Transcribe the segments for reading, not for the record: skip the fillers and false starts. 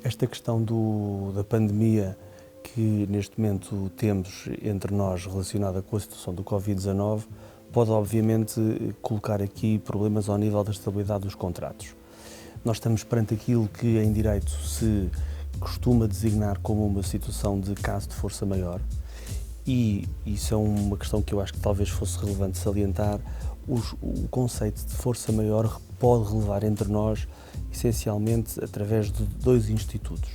Esta questão da pandemia que neste momento temos entre nós relacionada com a situação do Covid-19 pode obviamente colocar aqui problemas ao nível da estabilidade dos contratos. Nós estamos perante aquilo que em direito se costuma designar como uma situação de caso de força maior e isso é uma questão que eu acho que talvez fosse relevante salientar. O conceito de força maior pode relevar entre nós essencialmente através de dois institutos.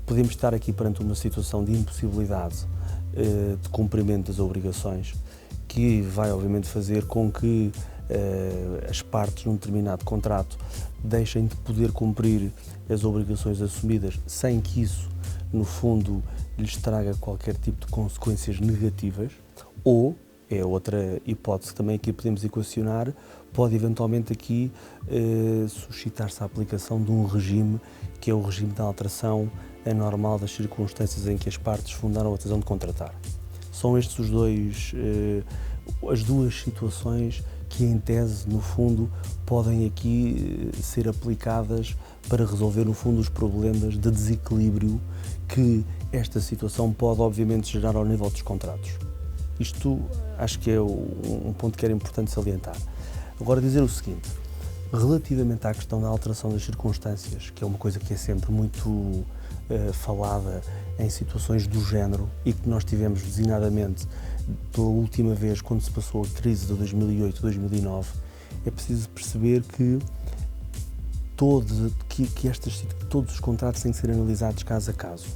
Podemos estar aqui perante uma situação de impossibilidade de cumprimento das obrigações, que vai obviamente fazer com que as partes num determinado contrato deixem de poder cumprir as obrigações assumidas sem que isso, no fundo, lhes traga qualquer tipo de consequências negativas, ou, é outra hipótese que também aqui podemos equacionar, pode eventualmente aqui suscitar-se a aplicação de um regime que é o regime da alteração anormal das circunstâncias em que as partes fundaram a decisão de contratar. São estes as duas situações que, em tese, no fundo, podem aqui ser aplicadas para resolver, no fundo, os problemas de desequilíbrio que esta situação pode, obviamente, gerar ao nível dos contratos. Isto acho que é um ponto que era importante salientar. Agora, dizer o seguinte, relativamente à questão da alteração das circunstâncias, que é uma coisa que é sempre muito falada em situações do género e que nós tivemos designadamente pela última vez quando se passou a crise de 2008-2009, é preciso perceber que todos os contratos têm que ser analisados caso a caso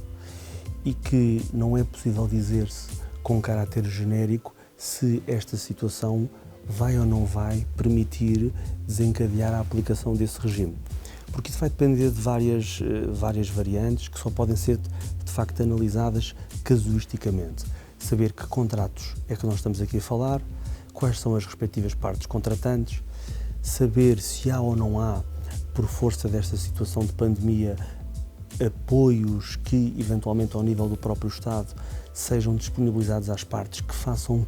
e que não é possível dizer-se com caráter genérico se esta situação vai ou não vai permitir desencadear a aplicação desse regime. Porque isso vai depender de várias variantes que só podem ser, de facto, analisadas casuisticamente. Saber que contratos é que nós estamos aqui a falar, quais são as respectivas partes contratantes, saber se há ou não há, por força desta situação de pandemia, apoios que, eventualmente, ao nível do próprio Estado, sejam disponibilizados às partes que façam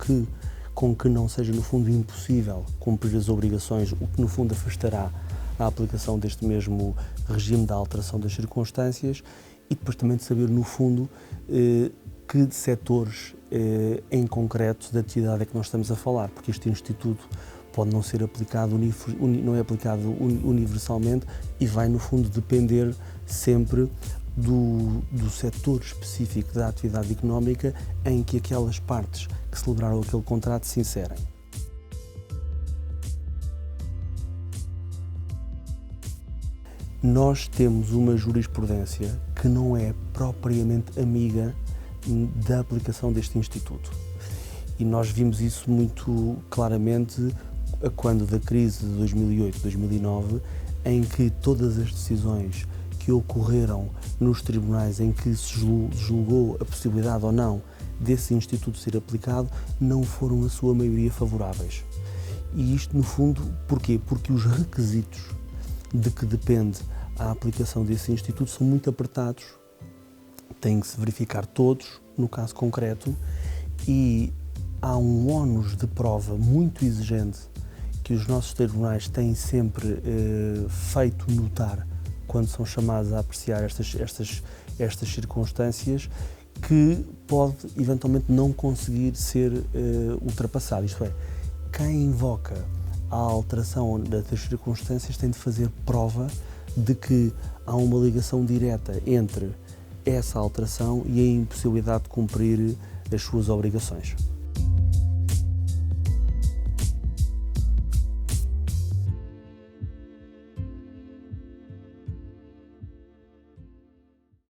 com que não seja, no fundo, impossível cumprir as obrigações, o que, no fundo, afastará a aplicação deste mesmo regime da alteração das circunstâncias e depois também de saber, no fundo, que setores em concreto da atividade é que nós estamos a falar, porque este Instituto pode não ser aplicado, não é aplicado universalmente e vai, no fundo, depender sempre do setor específico da atividade económica em que aquelas partes que celebraram aquele contrato se inserem. Nós temos uma jurisprudência que não é propriamente amiga da aplicação deste Instituto. E nós vimos isso muito claramente quando da crise de 2008-2009, em que todas as decisões que ocorreram nos tribunais em que se julgou a possibilidade ou não desse Instituto ser aplicado, não foram a sua maioria favoráveis. E isto, no fundo, porquê? Porque os requisitos de que depende a aplicação desse Instituto são muito apertados, têm que se verificar todos, no caso concreto, e há um ónus de prova muito exigente que os nossos tribunais têm sempre feito notar quando são chamados a apreciar estas circunstâncias, que pode eventualmente não conseguir ser ultrapassado. Isto é, quem invoca a alteração das circunstâncias tem de fazer prova de que há uma ligação direta entre essa alteração e a impossibilidade de cumprir as suas obrigações.